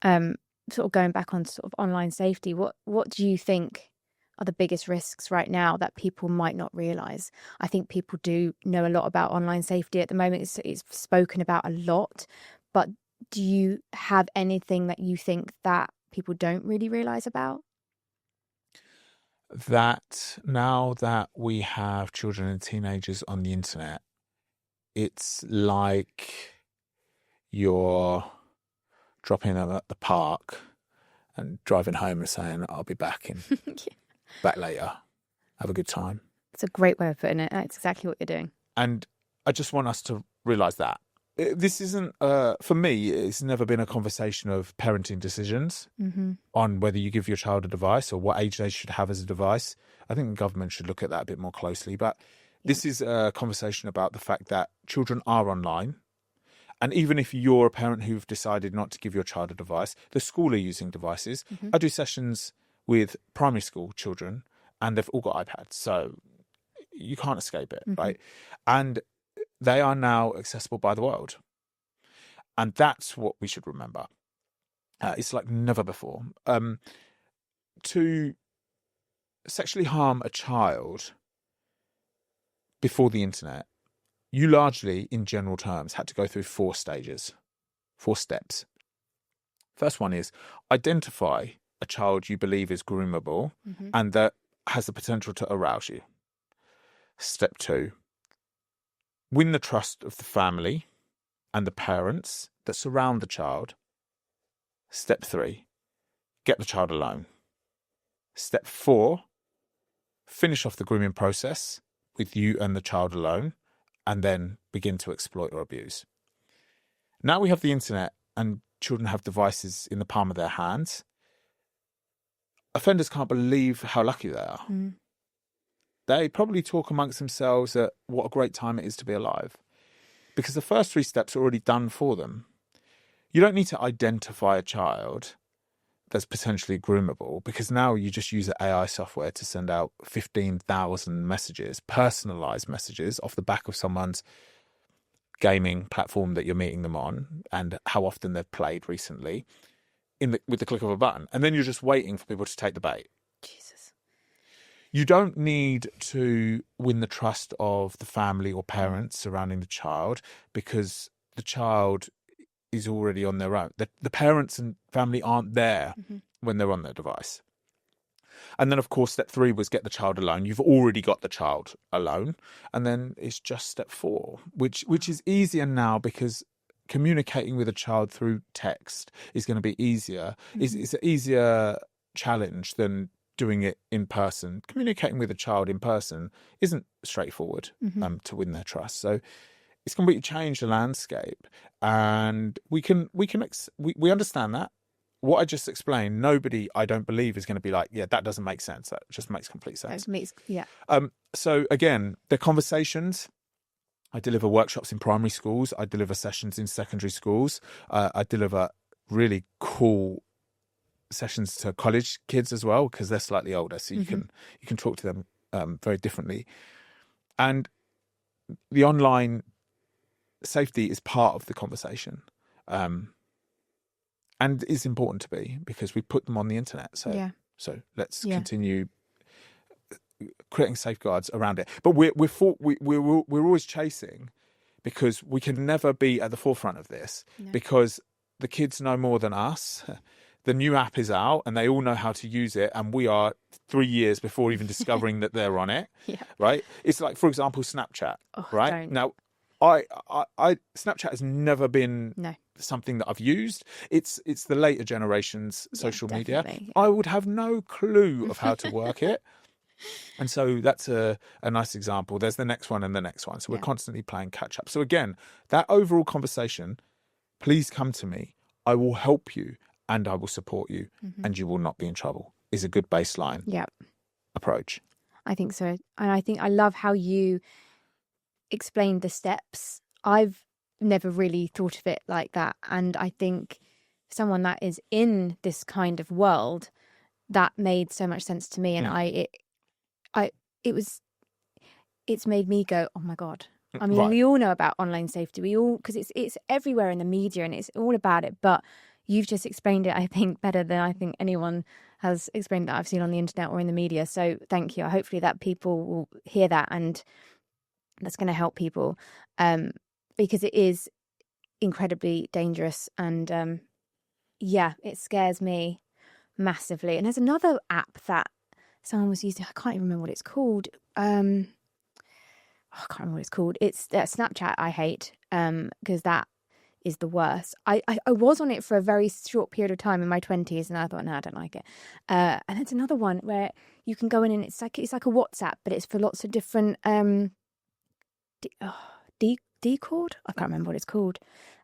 Sort of going back on sort of online safety, what do you think are the biggest risks right now that people might not realise? I think people do know a lot about online safety at the moment. It's spoken about a lot, but do you have anything that you think that people don't really realise about? That now that we have children and teenagers on the internet, it's like you're dropping them at the park and driving home and saying, I'll be back back later. Have a good time. It's a great way of putting it. That's exactly what you're doing. And I just want us to realise that. This isn't, for me, it's never been a conversation of parenting decisions on whether you give your child a device or what age they should have as a device. I think the government should look at that a bit more closely. But this is a conversation about the fact that children are online. And even if you're a parent who've decided not to give your child a device, the school are using devices. I do sessions with primary school children and they've all got iPads, so you can't escape it, right? And they are now accessible by the world. And that's what we should remember. It's like never before. To sexually harm a child before the internet, you largely, in general terms, had to go through 4 steps. First one is identify a child you believe is groomable and that has the potential to arouse you. Step 2, win the trust of the family and the parents that surround the child. Step 3, get the child alone. Step 4, finish off the grooming process with you and the child alone, and then begin to exploit or abuse. Now we have the internet and children have devices in the palm of their hands. Offenders can't believe how lucky they are. They probably talk amongst themselves at what a great time it is to be alive, because the first 3 steps are already done for them. You don't need to identify a child that's potentially groomable, because now you just use the AI software to send out 15,000 messages, personalized messages off the back of someone's gaming platform that you're meeting them on and how often they've played recently with the click of a button. And then you're just waiting for people to take the bait. Jesus. You don't need to win the trust of the family or parents surrounding the child, because the child is already on their own. The parents and family aren't there when they're on their device. And then, of course, step 3 was get the child alone. You've already got the child alone. And then it's just step 4, which is easier now, because communicating with a child through text is going to be easier. It's an easier challenge than doing it in person. Communicating with a child in person isn't straightforward to win their trust. So it's completely changed the landscape, and we understand that. What I just explained, nobody, I don't believe, is going to be like, yeah, that doesn't make sense. That just makes complete sense. So again, the conversations. I deliver workshops in primary schools. I deliver sessions in secondary schools. I deliver really cool sessions to college kids as well, because they're slightly older, so you can talk to them very differently. And the online safety is part of the conversation, and it's important to be, because we put them on the internet. So let's continue creating safeguards around it. But we're always chasing, because we can never be at the forefront of this, because the kids know more than us. The new app is out and they all know how to use it, and we are 3 years before even discovering that they're on it. Right? It's like, for example, Snapchat. Right? Now, I Snapchat has never been something that I've used. It's the later generation's social media. I would have no clue of how to work it. And so that's a nice example. There's the next one and the next one. So we're constantly playing catch up. So again, that overall conversation, please come to me. I will help you and I will support you, and you will not be in trouble, is a good baseline approach. I think so. And I think I love how you explained the steps. I've never really thought of it like that. And I think someone that is in this kind of world, that made so much sense to me. And it's made me go, oh my God. I mean, we all know about online safety. Because it's everywhere in the media and it's all about it. But you've just explained it, I think, better than I think anyone has explained that I've seen on the internet or in the media. So thank you. Hopefully that people will hear that, and that's going to help people, because it is incredibly dangerous. And it scares me massively. And there's another app that someone was using. I can't even remember what it's called. I can't remember what it's called. It's Snapchat. I hate, because that is the worst. I was on it for a very short period of time in my 20s, and I thought, no, I don't like it. And there's another one where you can go in and it's like a WhatsApp, but it's for lots of different Discord. I can't remember what it's called.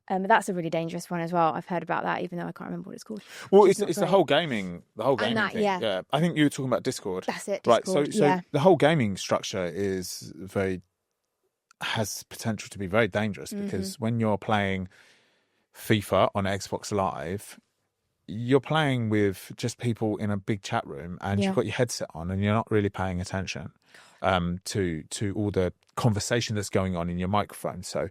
But that's a really dangerous one as well. I've heard about that, even though I can't remember what it's called. Well, it's the whole gaming thing. Yeah, I think you were talking about Discord. That's it. Discord, right. So the whole gaming structure has potential to be very dangerous, because when you're playing FIFA on Xbox Live, you're playing with just people in a big chat room, and you've got your headset on, and you're not really paying attention to all the conversation that's going on in your microphone. So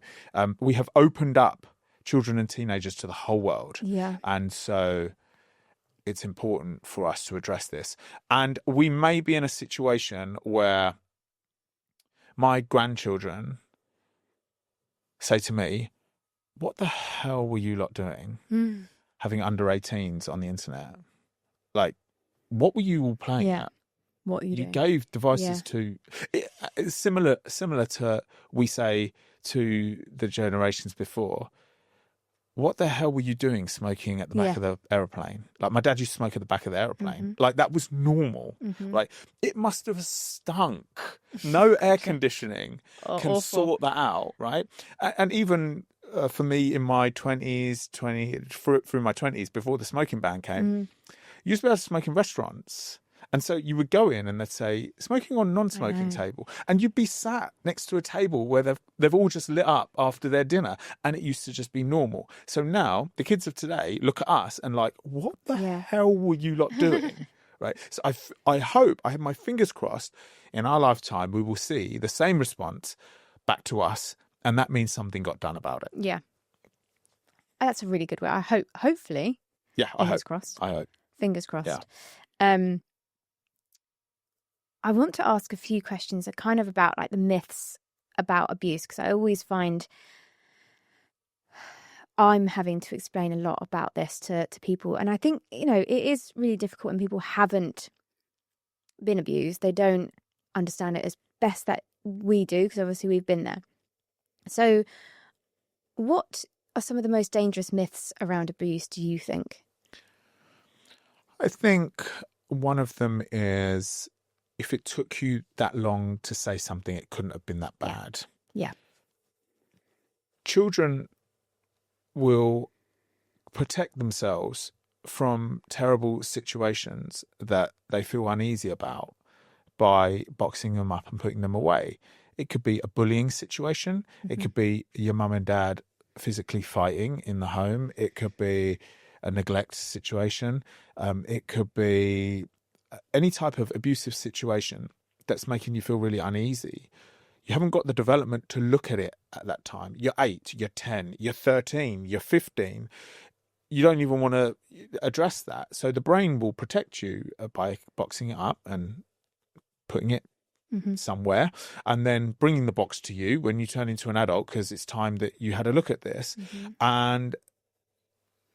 we have opened up children and teenagers to the whole world. Yeah. And so it's important for us to address this. And we may be in a situation where my grandchildren say to me, what the hell were you lot doing? Having under 18s on the internet? Like, what were you all playing at? What are you doing? Gave devices to... It's similar to, we say to the generations before, what the hell were you doing smoking at the back of the aeroplane? Like, my dad used to smoke at the back of the aeroplane. Like, that was normal. Like, it must have stunk. No air conditioning can awful. sort that out, right? And even for me in my 20s, through my 20s, before the smoking ban came, you used to be able to smoke in restaurants. And so you would go in and they'd say, smoking on non-smoking table. And you'd be sat next to a table where they've all just lit up after their dinner. And it used to just be normal. So now the kids of today look at us and like, what the hell were you lot doing? Right. So I hope, I have my fingers crossed, in our lifetime, we will see the same response back to us. And that means something got done about it. Yeah. That's a really good way. I hope, hopefully. Yeah. Fingers crossed. I hope. Fingers crossed. Yeah. I want to ask a few questions that kind of about like the myths about abuse, because I always find I'm having to explain a lot about this to people. And I think, it is really difficult when people haven't been abused. They don't understand it as best that we do, because obviously we've been there. So what are some of the most dangerous myths around abuse, do you think? I think one of them is, if it took you that long to say something, it couldn't have been that bad. Yeah. Children will protect themselves from terrible situations that they feel uneasy about by boxing them up and putting them away. It could be a bullying situation. It could be your mum and dad physically fighting in the home. It could be a neglect situation. It could be any type of abusive situation that's making you feel really uneasy. You haven't got the development to look at it at that time. You're 8, you're 10, you're 13, you're 15. You don't even want to address that. So the brain will protect you by boxing it up and putting it somewhere, and then bringing the box to you when you turn into an adult, because it's time that you had a look at this. And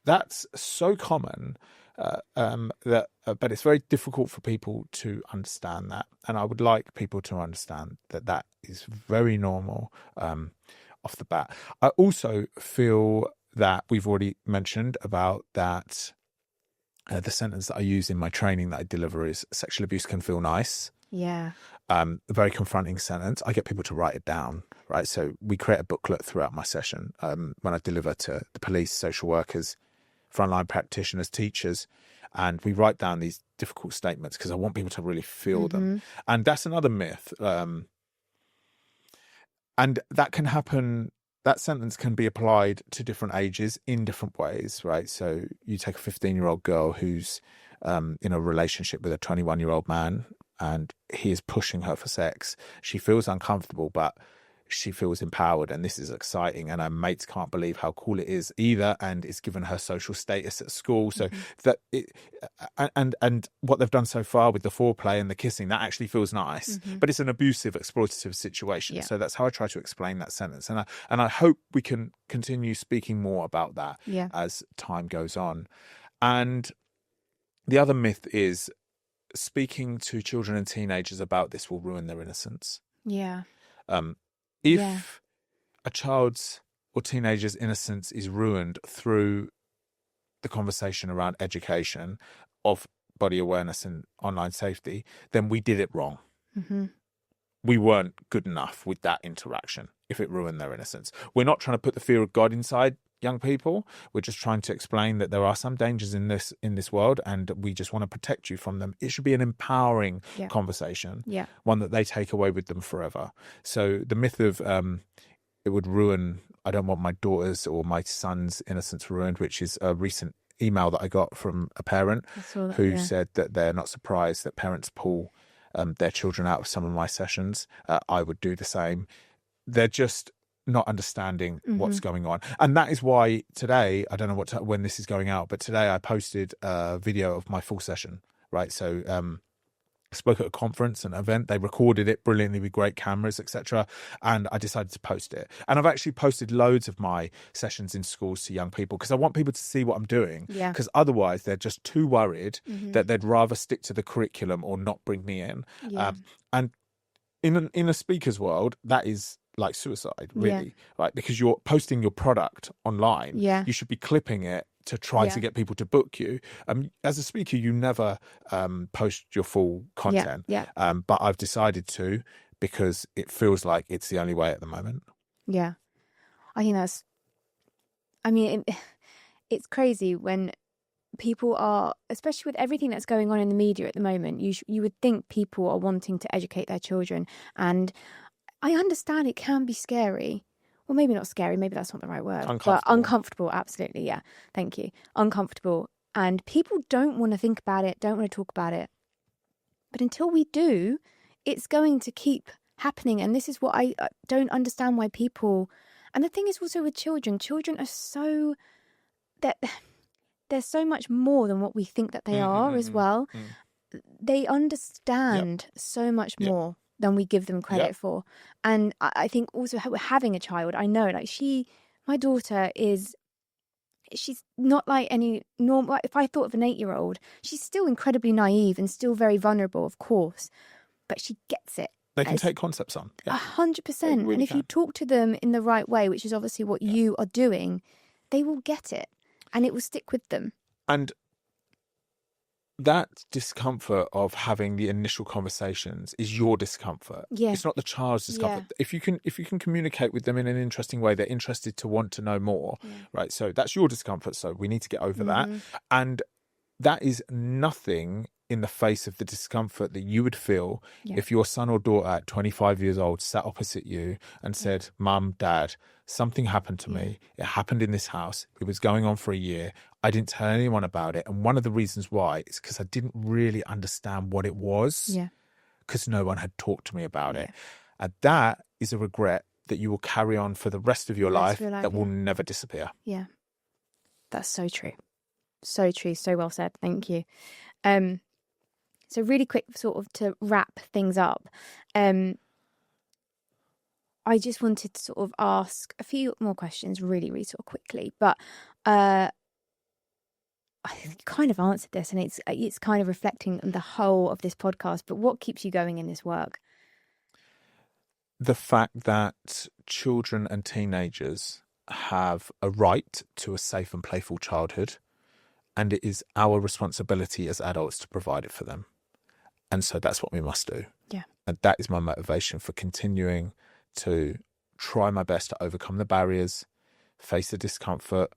that's so common but it's very difficult for people to understand that. And I would like people to understand that that is very normal off the bat. I also feel that we've already mentioned about that the sentence that I use in my training that I deliver is, sexual abuse can feel nice. Yeah. A very confronting sentence. I get people to write it down, right? So we create a booklet throughout my session when I deliver to the police, social workers, frontline practitioners, teachers, and we write down these difficult statements because I want people to really feel them. And that's another myth. And that can happen, that sentence can be applied to different ages in different ways, right? So you take a 15-year-old girl who's in a relationship with a 21-year-old man, and he is pushing her for sex. She feels uncomfortable, but she feels empowered, and this is exciting, and her mates can't believe how cool it is either, and it's given her social status at school. So that it, and what they've done so far with the foreplay and the kissing, that actually feels nice, but it's an abusive, exploitative situation. So that's how I try to explain that sentence, and I hope we can continue speaking more about that as time goes on. And the other myth is, speaking to children and teenagers about this will ruin their innocence. If a child's or teenager's innocence is ruined through the conversation around education of body awareness and online safety, then we did it wrong. We weren't good enough with that interaction if it ruined their innocence. We're not trying to put the fear of God inside young people. We're just trying to explain that there are some dangers in this world, and we just want to protect you from them. It should be an empowering conversation, one that they take away with them forever. So the myth of it would ruin, I don't want my daughter's or my son's innocence ruined, which is a recent email that I got from a parent who said that they're not surprised that parents pull their children out of some of my sessions. I would do the same. They're just not understanding what's going on. And that is why today, I don't know when this is going out, but today I posted a video of my full session, right? So I spoke at a conference, an event. They recorded it brilliantly with great cameras, etc. And I decided to post it. And I've actually posted loads of my sessions in schools to young people because I want people to see what I'm doing. Because otherwise they're just too worried that they'd rather stick to the curriculum or not bring me in. And in a speaker's world, that is like suicide, really, right? Because you're posting your product online. You should be clipping it to try to get people to book you. As a speaker, you never post your full content. But I've decided to because it feels like it's the only way at the moment. Yeah. I think it's crazy when people are, especially with everything that's going on in the media at the moment, you would think people are wanting to educate their children. And I understand it can be scary. Well, maybe not scary, maybe that's not the right word. But uncomfortable, absolutely, yeah. Thank you. Uncomfortable. And people don't want to think about it, don't want to talk about it. But until we do, it's going to keep happening. And this is what I don't understand why people... And the thing is also with children are so... They're so much more than what we think that they are as well. They understand so much more than we give them credit for. And I think also having a child, I know, like my daughter she's not like any normal. If I thought of an 8-year-old, she's still incredibly naive and still very vulnerable, of course, but she gets it. They can take concepts on. 100%. Really and if you talk to them in the right way, which is obviously what you are doing, they will get it and it will stick with them. And that discomfort of having the initial conversations is your discomfort. It's not the child's discomfort. If you can communicate with them in an interesting way, they're interested to want to know more, right? So that's your discomfort. So we need to get over that. And that is nothing in the face of the discomfort that you would feel if your son or daughter at 25 years old sat opposite you and said, Mum, Dad, something happened to me. It happened in this house. It was going on for a year. I didn't tell anyone about it. And one of the reasons why is because I didn't really understand what it was because no one had talked to me about it. And that is a regret that you will carry on for the rest of your life that will never disappear. Yeah, that's so true. So true. So well said. Thank you. So really quick, sort of to wrap things up, I just wanted to sort of ask a few more questions really, really sort of quickly. But I kind of answered this and it's kind of reflecting on the whole of this podcast. But what keeps you going in this work? The fact that children and teenagers have a right to a safe and playful childhood, and it is our responsibility as adults to provide it for them. And so that's what we must do. Yeah. And that is my motivation for continuing to try my best to overcome the barriers, face the discomfort,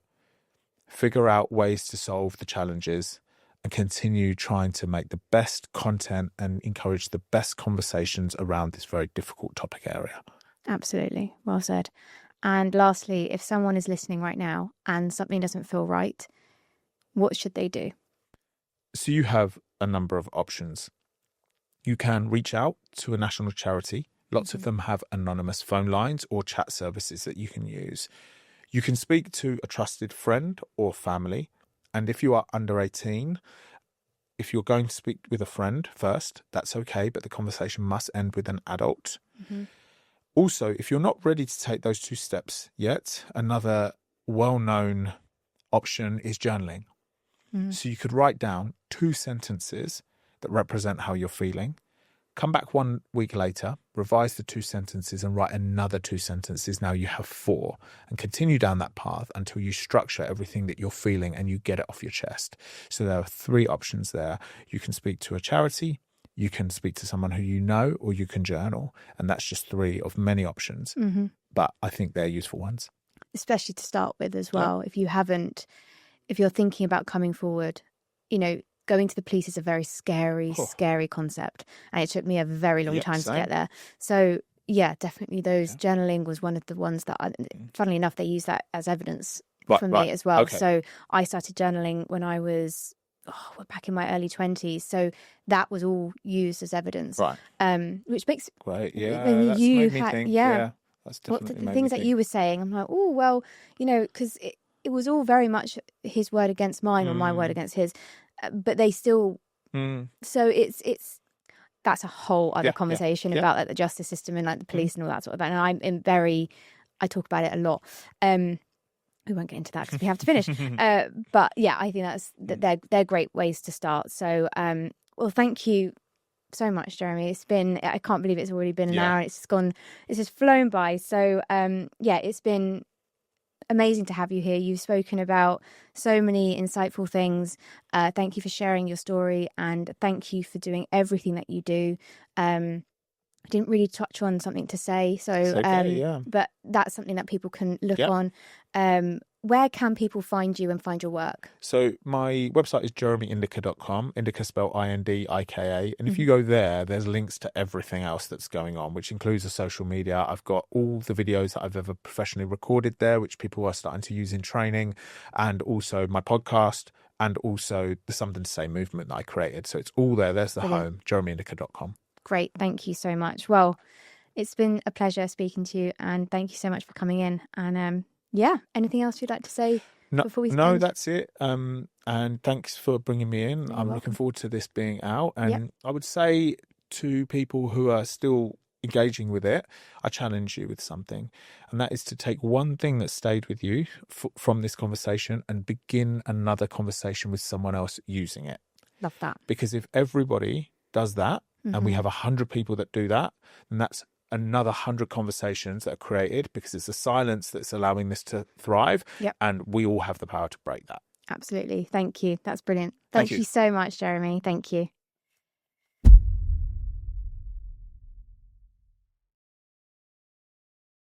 figure out ways to solve the challenges, and continue trying to make the best content and encourage the best conversations around this very difficult topic area. Absolutely. Well said. And lastly, if someone is listening right now and something doesn't feel right, what should they do? So you have a number of options. You can reach out to a national charity. Lots of them have anonymous phone lines or chat services that you can use. You can speak to a trusted friend or family. And if you are under 18, if you're going to speak with a friend first, that's okay, but the conversation must end with an adult. Also, if you're not ready to take those 2 steps yet, another well-known option is journaling. So you could write down 2 sentences that represent how you're feeling. Come back 1 week later, revise the 2 sentences and write another 2 sentences. Now you have 4 and continue down that path until you structure everything that you're feeling and you get it off your chest. So there are 3 options there. You can speak to a charity, you can speak to someone who you know, or you can journal. And that's just 3 of many options. But I think they're useful ones. Especially to start with as well. If you're thinking about coming forward, going to the police is a very scary, scary concept. And it took me a very long time to get there. So, yeah, definitely journaling was one of the ones that, funnily enough, they use that as evidence for me as well. Okay. So I started journaling when I was back in my early 20s. So that was all used as evidence. Right. Which makes great. Yeah, that's made me think. Yeah, that's definitely the things that think. you were saying, I'm like, oh, well, because it was all very much his word against mine or my word against his, but they still. So it's that's a whole other conversation about like the justice system and like the police and all that sort of thing. And I talk about it a lot. We won't get into that because we have to finish. But yeah, I think they're great ways to start. So, well, thank you so much, Jeremy. I can't believe it's already been an hour. It's just flown by. So, it's been amazing to have you here. You've spoken about so many insightful things. Thank you for sharing your story, and thank you for doing everything that you do. I didn't really touch on something to say, so okay, but that's something that people can look on. Where can people find you and find your work? So my website is jeremyindika.com, Indika spelled Indika. And if you go there, there's links to everything else that's going on, which includes the social media. I've got all the videos that I've ever professionally recorded there, which people are starting to use in training, and also my podcast, and also the Something to Say movement that I created. So it's all there. There's the home, jeremyindika.com. Great. Thank you so much. Well, it's been a pleasure speaking to you, and thank you so much for coming in. And anything else you'd like to say before we end? No, that's it. And thanks for bringing me in. I'm looking forward to this being out. And I would say to people who are still engaging with it, I challenge you with something. And that is to take one thing that stayed with you from this conversation and begin another conversation with someone else using it. Love that. Because if everybody does that, and we have 100 people that do that, then that's another 100 conversations that are created, because it's the silence that's allowing this to thrive. And we all have the power to break that. Absolutely. Thank you. That's brilliant. Thank you so much, Jeremy. Thank you.